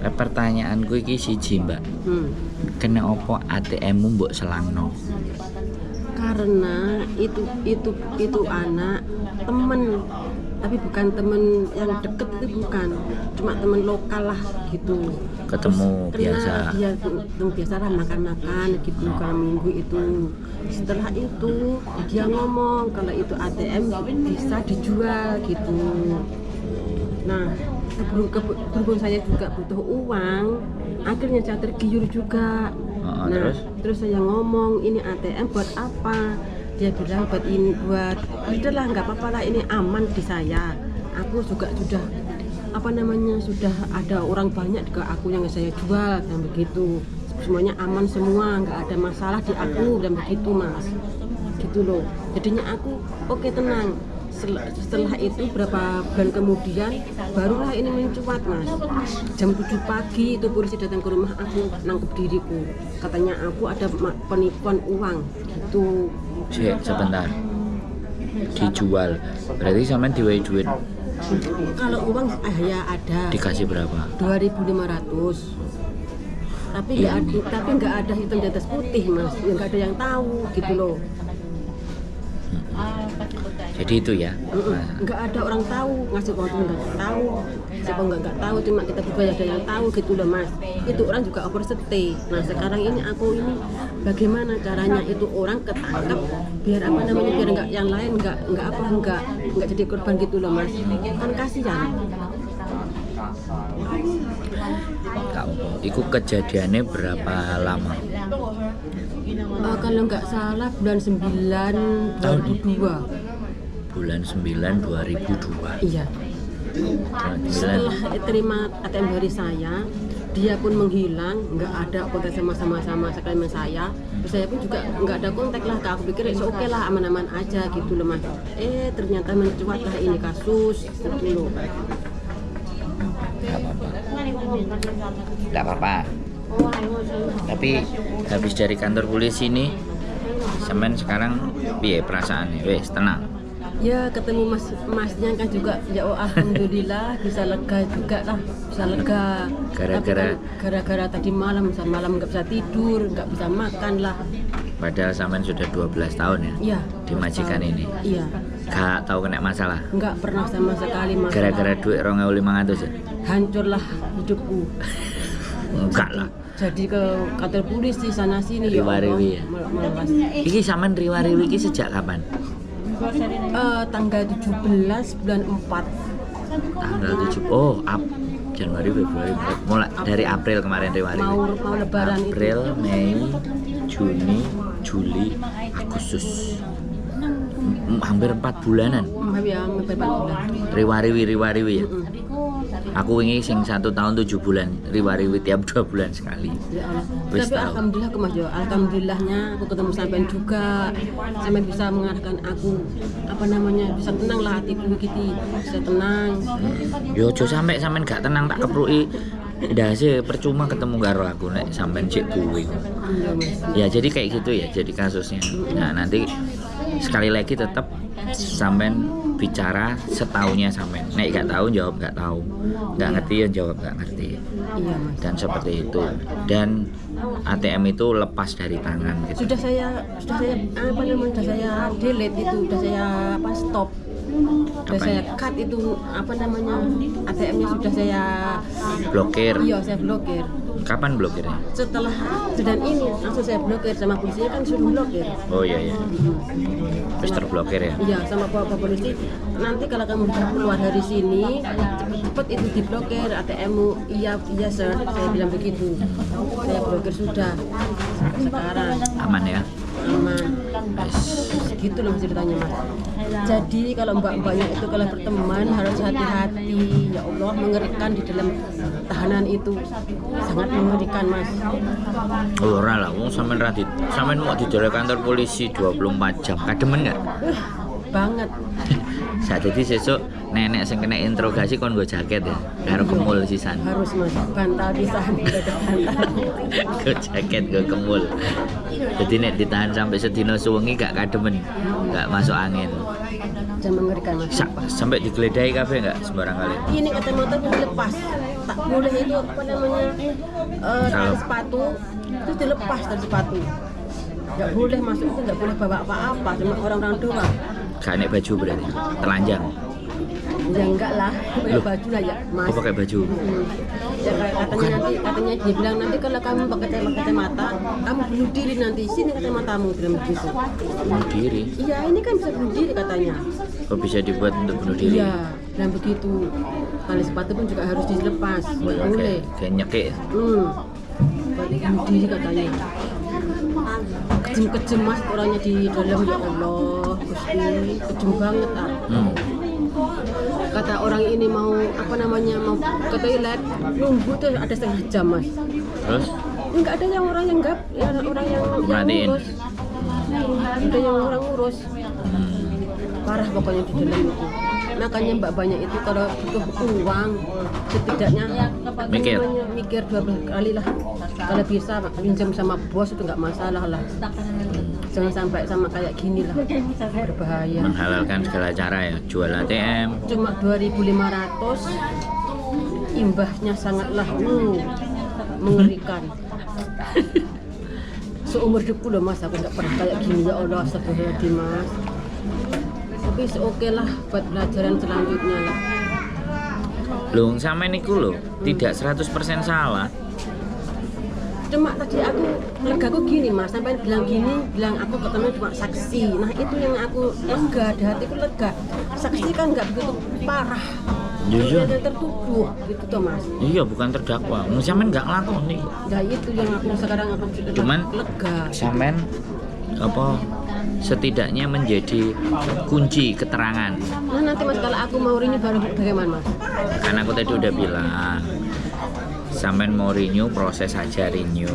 Pertanyaanku iki siji, Mbak. Kena opo ATM-mu mbok selangno? Karena itu anak temen, tapi bukan temen yang deket, itu bukan, cuma temen lokal lah gitu. Ketemu Terus, biasa. karena dia ketemu biasa lah makan-makan gitu kalau minggu itu. Setelah itu dia ngomong kalau itu ATM bisa dijual gitu. Nah, berhubung saya juga butuh uang, akhirnya saya tergiur juga. Nah, terus saya ngomong, ini ATM buat apa? Dia bilang buat ini, buat udahlah nggak apa-apa lah, ini aman di saya. Aku juga sudah sudah ada orang banyak ke aku yang saya jual dan begitu. Semuanya aman semua, nggak ada masalah di aku dan begitu, Mas. Gitu loh. Jadinya aku oke, tenang. Setelah itu berapa bulan kemudian barulah ini mencuat, Mas. Jam 7 pagi itu polisi datang ke rumah aku, nangkep diriku. Katanya aku ada penipuan uang gitu. Sebentar. Dijual. Berarti sampean diwehi duit. Kalau uang ya ada. Dikasih berapa? 2.500. Tapi nggak ada hitam di atas putih, Mas. Nggak ada yang tahu gitu loh. Jadi itu ya. Nggak ada orang tahu, ngasih uang nggak tahu, siapa nggak tahu, cuma kita berdua ada yang tahu gitu loh, Mas. Itu orang juga overstay. Nah sekarang ini aku ini bagaimana caranya itu orang ketangkep biar biar nggak yang lain nggak jadi korban gitu loh, Mas. Kan kasihan. Iku kejadiannya berapa lama? Kalau nggak salah bulan 9 2002. Bulan 9 2002. Iya. Setelah terima ATM dari saya, dia pun menghilang, nggak ada kontak sama sekali sama saya. Terus saya pun juga nggak ada kontak lah. Aku pikir oke lah, aman-aman aja gitu loh, Mas. Ternyata mencuat lah ini kasus gitu loh. Gak apa-apa. Tapi habis dari kantor polisi ini, sampean sekarang piye perasaannya? Wes tenang. Ya ketemu masnya kan juga ya alhamdulillah bisa lega juga lah, bisa lega. Gara-gara tadi malam nggak bisa tidur, nggak bisa makan lah. Padahal sampean sudah 12 tahun ya? Iya. Di majikan ini. Iya. Gak tahu kena masalah? Nggak pernah sama sekali masalah. Gara-gara duit 2.500 ya? Hancurlah hidupku. Enggak lah. Jadi ke kantor polisi sana sini riwa-riwi ya. Iki sampean riwa-riwi iki sejak kapan? Tanggal 17 bulan 4. Tanggal 7. Oh, Januari, Februari, mulai dari April kemarin riwa-riwi. Mau lebaran April, itu. Mei, Juni, Juli, Agustus. Hampir 4 bulanan. Ya, hampir 4 bulan. Riwa-riwi ya. Aku wingi sing 1 tahun 7 bulan, riwa-riwi tiap 2 bulan sekali. Ya Allah. Tapi alhamdulillah Mas Jo, alhamdulillahnya aku ketemu sampean juga. Sampean bisa mengarahkan aku bisa tenang lah hatiku gitu. Bisa tenang. Yo aja sampean gak tenang tak kepruki. Ndase percuma ketemu karo aku nek sampean cek kuwi. Ya jadi kayak gitu ya, jadi kasusnya. Nah, nanti sekali lagi tetap sampean bicara setaunya sampean. Nek gak tahu jawab gak tahu. Gak ngerti ya jawab gak ngerti. Iya, Mas. Dan seperti itu. Dan ATM itu lepas dari tangan gitu. Sudah saya delete itu, sudah saya stop. Sudah saya cut itu ATM-nya sudah saya blokir. Iya, saya blokir. Kapan blokirnya? Setelah kejadian ini langsung saya blokir, sama polisi kan suruh blokir. Oh iya. Terus terblokir ya? Iya, sama Bapak polisi. Nanti kalau kamu keluar dari sini cepet itu diblokir ATM-mu. Iya sir, saya bilang begitu. Saya blokir sudah. Sekarang aman ya? Aman. Gitu loh ceritanya, Mas. Jadi kalau mbak-mbaknya itu kalau berteman harus hati-hati. Ya Allah, mengerikan di dalam tahanan itu. Sangat mengerikan, Mas. Oh, ora lah, sampean mau didelok kantor polisi 24 jam. Kademen enggak? Banget. Saat jadi sesuk nenek sing kena interogasi kon nggo jaket ya, karo kemul sisan. Harus Mas, bantal pisan, bantal. Nggo jaket nggo kemul. Jadi nek ditahan sampai sedina suwengi gak kademen, gak masuk angin. dan mengerikan mas. Sampai digeledahi kafe nggak sembarang kali? Ini kacamata pun dilepas, tak boleh itu apa namanya tali sepatu itu dilepas dari sepatu, nggak boleh masuk itu, nggak boleh bawa apa-apa, cuma orang-orang doang. Gak naik baju berarti, telanjang. Ya enggak lah, pakai baju lah ya mas. Oh pakai baju. Ya kayak katanya dia bilang nanti kalau kamu pakai kacamata, kamu bunuh diri nanti, sini kacamatamu, bilang begitu. Bunuh diri? Iya ini kan bisa bunuh diri katanya. Kok bisa dibuat untuk bunuh diri? Iya, dan begitu. Tali sepatu pun juga harus dilepas, nggak boleh. Kayak nyekik. Buat bunuh diri katanya. Kejem-kejem mas orangnya di dalam, ya Allah, Gusti, kejem banget ah. Kata orang ini mau apa namanya mau ke toilet nunggu tuh ada setengah jam mas. Terus? Enggak ada yang orang yang orang yang ngurus. Ada yang orang ngurus. Parah pokoknya di dalam itu. Makanya mbak banyak itu kalau butuh uang setidaknya mikir 12 kali lah. Kalau bisa pinjam sama bos itu nggak masalah lah. Jangan sampai sama kayak gini lah, berbahaya. Menghalalkan segala cara ya, jual ATM. Cuma 2.500, imbasnya sangatlah mengerikan. Seumur hidupku loh mas, aku nggak pernah kayak gini, ya Allah, astagfirullahaladzim mas. Tapi oke lah buat pelajaran selanjutnya lah. Loh, sama niku loh, tidak 100% salah. Cuma tadi aku legaku gini mas, sampai bilang aku ketemu cuma saksi. Nah itu yang aku lega, di hatiku lega. Saksi kan nggak begitu parah. Iya. Yang tertuduh gitu toh mas. Iya, bukan terdakwa. Sampean nggak ngelakoni. Nah itu yang aku sekarang aku cuman lega. Sampean apa setidaknya menjadi kunci keterangan. Nah nanti mas kalau aku mau renew baru bagaimana mas? Karena aku tadi udah bilang sampean mau renew proses aja renew,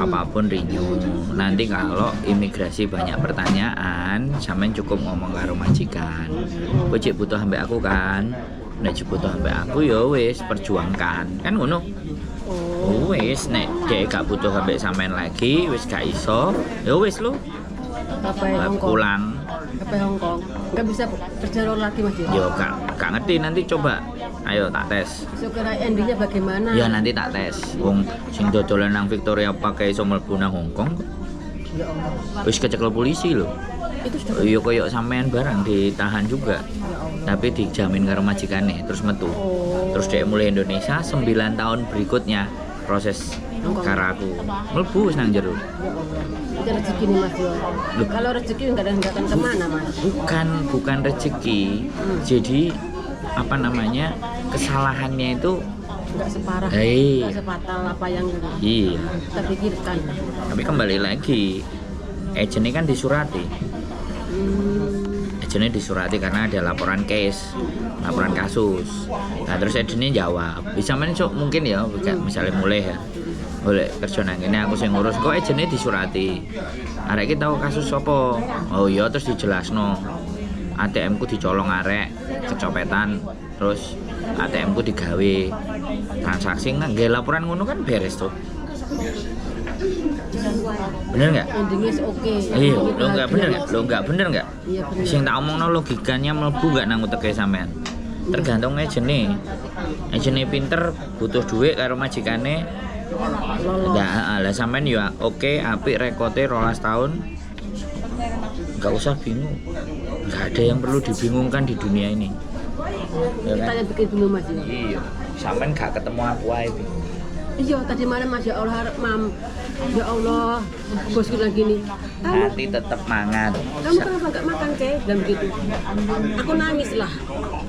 apapun renew. Nanti kalau imigrasi banyak pertanyaan, sampean cukup ngomong karo majikan. Kowe cek butuh sampai aku kan? Nek cek butuh sampai aku ya wis perjuangkan. Kan ngono. Oh wis nek dhek gak butuh sampai sampean lagi, wis gak iso, ya wis lho. Pulang. Ke Hongkong. Enggak bisa berjalan lagi mas ya? Yo gak ngerti, nanti coba. Ayo tak tes. Syukur endingnya bagaimana? Ya nanti tak tes. Wong sing dodolan nang Victoria pakai iso mlebu nang Hongkong. Ya Allah. Wis kecekel polisi lho. Itu sudah. Yo koyo sampean barang ditahan juga. Tapi dijamin karo majikane terus metu. Terus dia mulai Indonesia 9 tahun berikutnya proses karo aku. Mlebu wis nang jero. Ya Allah. Itu rezeki nih mas yo. Kalau rezeki enggak akan kemana mas? Bukan rezeki. Jadi apa namanya, kesalahannya itu nggak separah, nggak sefatal apa yang kita pikirkan. Tapi kembali lagi, agentnya kan disurati. Agentnya disurati karena ada laporan case, laporan kasus. Nah terus agentnya jawab, bisa mungkin ya, misalnya mulai ya, boleh kerja nang ini aku sing ngurus, kok agentnya disurati. Arek iki tahu kasus apa? Oh iya, terus dijelasno. ATM ku dicolong arek, kecopetan, terus ATM ku digawe transaksi, nggak laporan ngono kan beres tuh. Bener nggak? Endingnya oke. Iya, lo nggak bener nggak? Lo nggak bener nggak? Iya bener. Sing tak omongno logikanya mlebu nggak nang uteke sampean. Tergantung agene. Agene pinter, butuh duit karo majikane. Lah sampean ya oke, apik rekote 12 tahun. Nggak usah bingung. Nggak ada yang perlu dibingungkan di dunia ini. Ya Kita yang bikin dulu mas ya. Iya, sampean gak ketemu aku aja. Iya tadi malam mas ya Allah mam, ya Allah bosku bilang gini. Nanti tetap mangan. Kamu kenapa nggak makan kek? Dan begitu. Aku nangis lah.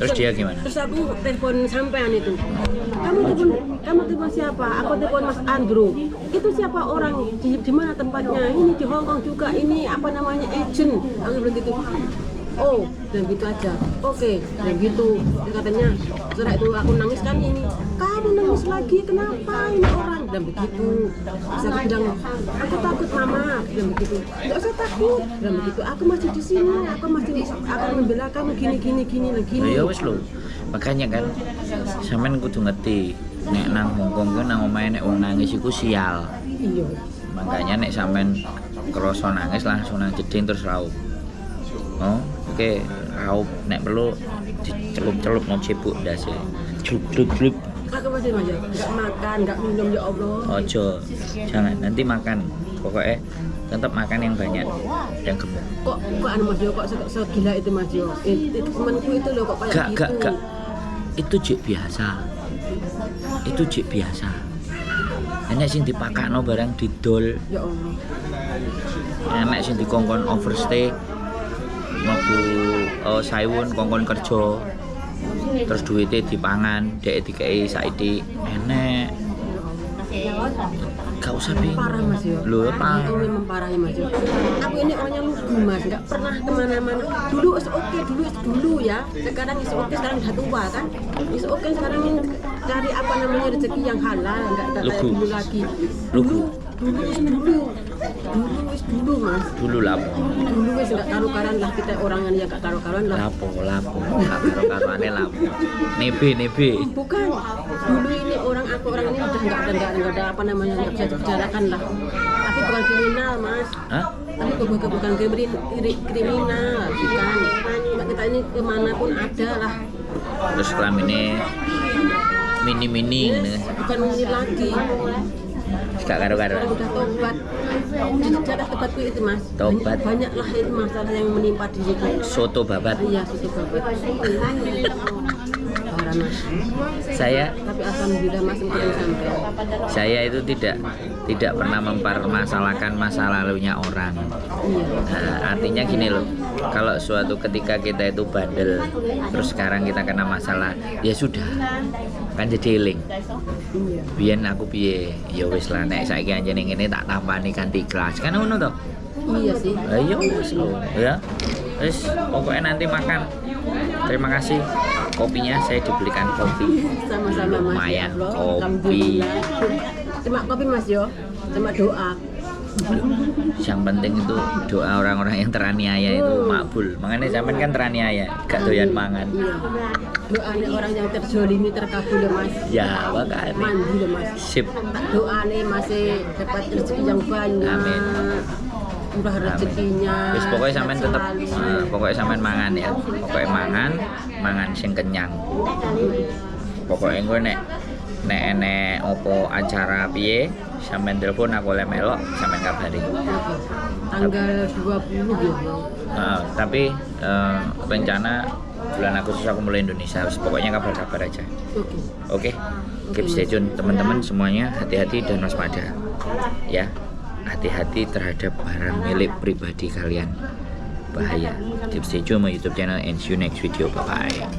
Terus dia gimana? Terus aku telepon sampean itu. Kamu telepon siapa? Aku telepon Mas Andrew. Itu siapa orang? Di mana tempatnya? Ini di Hongkong juga. Ini apa namanya agent? Aku bilang gitu. Oh, dan gitu aja. Oke, dan gitu. Dia katanya, setelah itu aku nangis kan ini. Kamu nangis lagi, kenapa ini orang? Dan begitu. Terus aku bilang, aku takut mama. Dan begitu. Nggak usah takut. Dan begitu. Aku masih di sini. Aku masih akan membela kamu gini. Ya wis lho. Makanya kan, sampean kudu ngerti. Nek nang Hongkong ku nang omahe nek wong nangis iku sial. Iya. Makanya nek sampean krasa nangis langsung nang jeding terus raup. Oh, Oke, raup nek perlu dicelup-celup no cebuk ndase. Clup. Aku masih aja nggak makan nggak minum ya Allah. Ojo, jangan nanti makan. Pokoknya tetap makan yang banyak dan gemuk. Kok anu Mas Jo kok segila itu Mas Jo. Temanku itu loh kok kayak gitu. Gak. Itu jek biasa. Hanya sing dipakakno barang didol. Ya Allah. Enak sing dikongkon overstay. Mlebu Saiwon kongkon kerja. Terus duitnya dipangan, dek dikei saiki enek. Gak usah bingung. Parah Mas Jo. Loh, Itu memang parah ya Mas Jo. Aku ini orangnya lugu Mas, nggak pernah kemana-mana. Dulu dulu ya. Sekarang sekarang udah tua kan. Sekarang cari apa namanya rezeki yang halal, nggak kayak Lugu. dulu lagi. Lugu. Dulu Mas. Dulu lapo. Dulu wis nggak karu-karuan lah kita orang yang nggak karu-karuan lah. Lapo. Gak karo-karoane lapo. Nebe. Bukan. Dulu ini aku orang ini udah nggak ada apa namanya nggak bisa dibicarakan lah. Tapi bukan kriminal Mas. Hah? Tapi bukan kriminal, bukan. Kita ini kemana pun ada lah. Terus kelaminnya mini gitu. Bukan ini lagi. Gak karo-karo. Udah tobat. Jadi cara tobatku itu Mas. Tobat. Banyak lah itu masalah yang menimpa diriku. Soto babat. Iya, sudah tobat. Parah Mas. Saya Tapi alhamdulillah Mas belum sampai. Saya itu tidak pernah mempermasalahkan masa lalunya orang. Iya. Nah, artinya gini loh, kalau suatu ketika kita itu bandel, terus sekarang kita kena masalah, ya sudah, kan jadi eling. Iya. Biyen aku piye, ya wis lah nek saiki anjene ngene tak tampani ganti kelas. Kan ngono to? Iya sih. Ayo wis lho, ya. Wis, pokoknya nanti makan. Terima kasih. Kopinya saya dibelikan kopi. Sama-sama Mas. Lumayan, Ya Allah, kopi. alhamdulillah. Cuma kopi Mas Yo, sama doa. Yang penting itu doa orang-orang yang teraniaya itu makbul. Makanya zaman kan teraniaya, gak doyan mangan. Iya. Doanya orang yang terzolimi terkabul ya Mas. Ya, makanya. Mandi ya Mas. Sip. Doanya masih dapat rezeki yang banyak. Amin. Murah rezekinya. Wis pokoknya sampean tetep selalu. pokoknya sampean mangan ya. Pokoknya mangan sing kenyang. Pokoknya gue nek opo acara piye sampean telepon aku oleh melok sampean kabari. Tanggal 20 ya. Tapi rencana bulan Agustus aku mulai Indonesia. Pokoknya kabar-kabar aja. Oke. Keep stay tune teman-teman semuanya, hati-hati dan waspada. Ya. Hati-hati terhadap barang milik pribadi kalian. Bahaya. Keep stay tune my YouTube channel and see you next video. Bye bye.